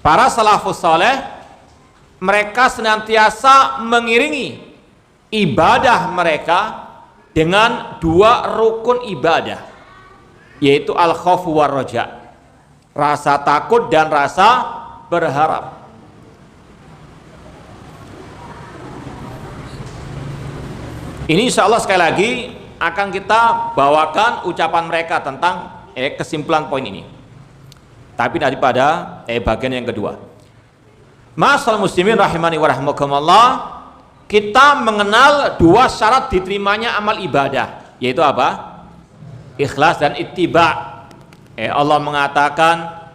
Para salafus saleh mereka senantiasa mengiringi ibadah mereka dengan dua rukun ibadah, yaitu al-khauf war raja, rasa takut dan rasa berharap. Ini insya Allah sekali lagi akan kita bawakan ucapan mereka tentang kesimpulan poin ini. Tapi daripada bagian yang kedua, ma'asyiral muslimin rahimani wa rahimakumullah, kita mengenal dua syarat diterimanya amal ibadah, yaitu apa? Ikhlas dan ittiba. Allah mengatakan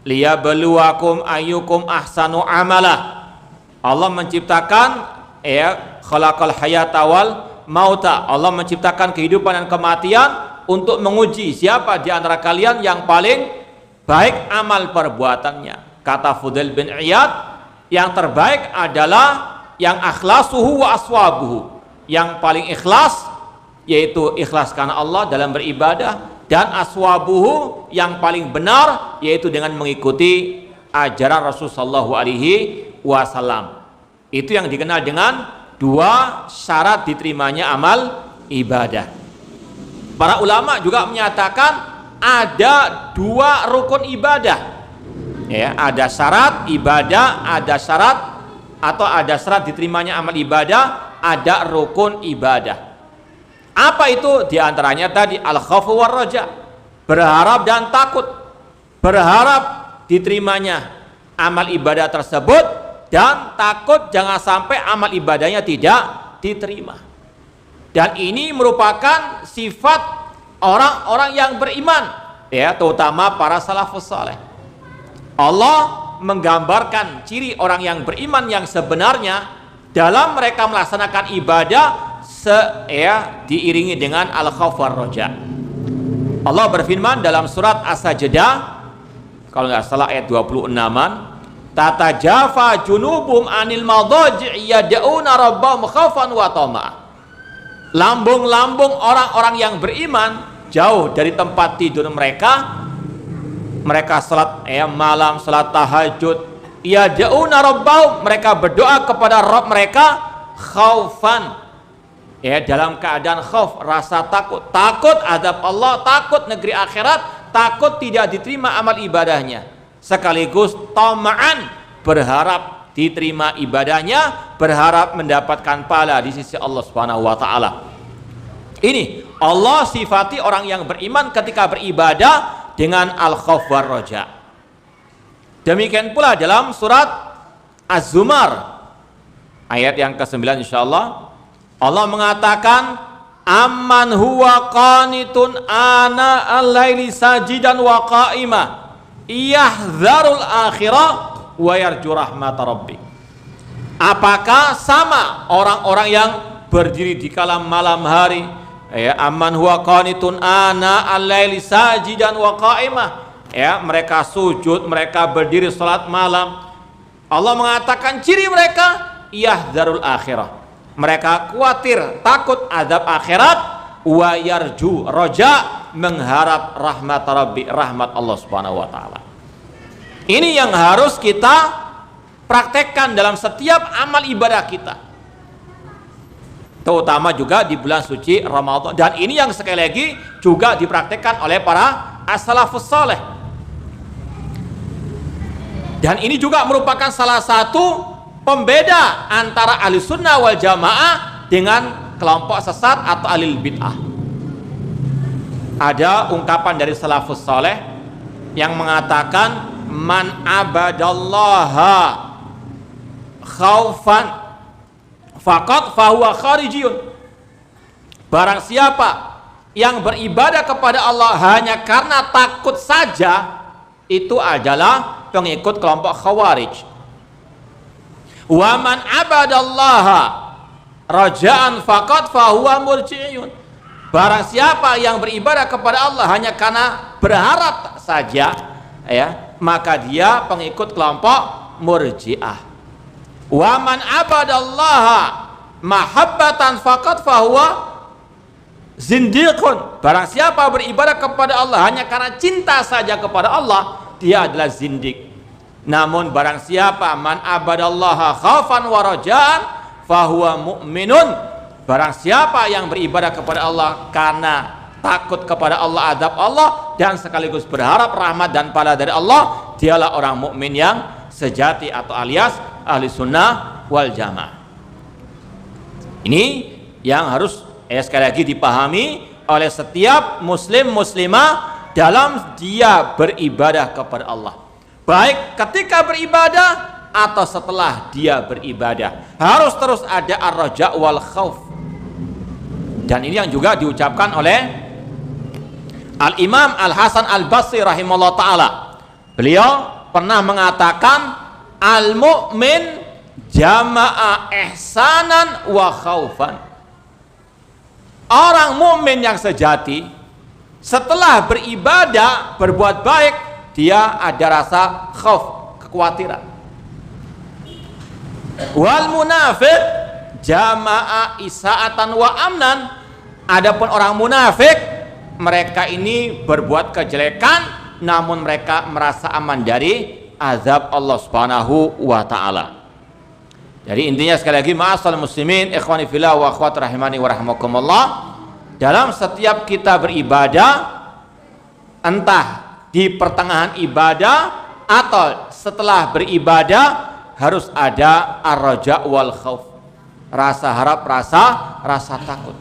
liyabluwakum ayyukum ahsanu amala. Allah menciptakan khalaqal hayata wal mauta. Allah menciptakan kehidupan dan kematian untuk menguji siapa di antara kalian yang paling baik amal perbuatannya. Kata Fudail bin Iyad, yang terbaik adalah yang akhlasuhu wa aswabuhu, yang paling ikhlas yaitu ikhlas karena Allah dalam beribadah, dan aswabuhu yang paling benar yaitu dengan mengikuti ajaran Rasulullah sallallahu alaihi wasallam. Itu yang dikenal dengan dua syarat diterimanya amal ibadah. Para ulama juga menyatakan ada dua rukun ibadah. Ada syarat ibadah, ada syarat atau ada syarat diterimanya amal ibadah, ada rukun ibadah. Apa itu? Di antaranya tadi al-khaufu war raja, berharap dan takut. Berharap diterimanya amal ibadah tersebut dan takut jangan sampai amal ibadahnya tidak diterima. Dan ini merupakan sifat orang-orang yang beriman, terutama para salafus saleh. Allah menggambarkan ciri orang yang beriman yang sebenarnya dalam mereka melaksanakan ibadah diiringi dengan al-khauf war raja. Allah berfirman dalam surat As-Sajdah, kalau nggak salah ayat 26-an, tatajafa junubum anil madaji' yad'una rabbahum khaufan wa tama'a. Lambung-lambung orang-orang yang beriman jauh dari tempat tidur mereka. Mereka salat malam, salat tahajud, yad'una rabbahum, mereka berdoa kepada Rabb mereka khaufan, dalam keadaan khauf, rasa takut, takut azab Allah, takut negeri akhirat, takut tidak diterima amal ibadahnya, sekaligus tama'an, berharap diterima ibadahnya, berharap mendapatkan pahala di sisi Allah Subhanahu wa taala. Ini Allah sifati orang yang beriman ketika beribadah dengan al-khauf war raja. Demikian pula dalam surat Az-Zumar ayat yang ke-9 insyaallah, Allah mengatakan amman huwa qanitun ana al-laili sajidan wa qa'ima yahdzarul akhirah wa yarju rahmat rabbi. Apakah sama orang-orang yang berdiri di kala malam hari, amman huwa qanitun ana al-laili sajidan wa qa'imah, mereka sujud, mereka berdiri salat malam. Allah mengatakan ciri mereka yahdzarul akhirah, mereka khawatir, takut azab akhirat, wa yarju roja, mengharap rahmat Rabbi, rahmat Allah Subhanahu wa taala. Ini yang harus kita praktekkan dalam setiap amal ibadah kita, terutama juga di bulan suci Ramadan. Dan ini yang sekali lagi juga dipraktekkan oleh para as-salafus saleh. Dan ini juga merupakan salah satu pembeda antara ahli sunnah wal jamaah dengan kelompok sesat atau ahli bid'ah. Ada ungkapan dari salafus saleh yang mengatakan man abadallaha khaufan faqad fahuwa kharijiyun. Barang siapa yang beribadah kepada Allah hanya karena takut saja, itu adalah pengikut kelompok khawarij. Wa man abadallaha raja'an faqad fahuwa murji'un. Barang siapa yang beribadah kepada Allah hanya karena berharap saja, maka dia pengikut kelompok murji'ah. Wa man abadallaha mahabbatan faqad fahuwa zindiqun. Barang siapa beribadah kepada Allah hanya karena cinta saja kepada Allah, dia adalah zindik. Namun barang siapa man abadallaha khaufan wa rajaan fahuwa mu'minun. Barang siapa yang beribadah kepada Allah karena takut kepada Allah, azab Allah, dan sekaligus berharap rahmat dan pahala dari Allah, dialah orang mukmin yang sejati atau alias ahli sunnah wal jamaah. Ini yang harus sekali lagi dipahami oleh setiap muslim muslimah dalam dia beribadah kepada Allah, baik ketika beribadah atau setelah dia beribadah, harus terus ada ar-raja wal khauf. Dan ini yang juga diucapkan oleh Al-Imam Al-Hasan Al-Basri rahimahullah ta'ala. Beliau pernah mengatakan, al-mu'min jama'a ihsanan wa khaufan. Orang mukmin yang sejati setelah beribadah, berbuat baik, dia ada rasa khauf, kekhawatiran. Wal munafiq jama'a isaatan wa amnan. Adapun orang munafik, mereka ini berbuat kejelekan namun mereka merasa aman dari azab Allah Subhanahu wa taala. Jadi intinya sekali lagi, ma'asal muslimin ikhwani fillah wa akhwat rahimani wa rahimakumullah, dalam setiap kita beribadah, entah di pertengahan ibadah atau setelah beribadah, harus ada ar-raja wal khauf, rasa harap, rasa takut.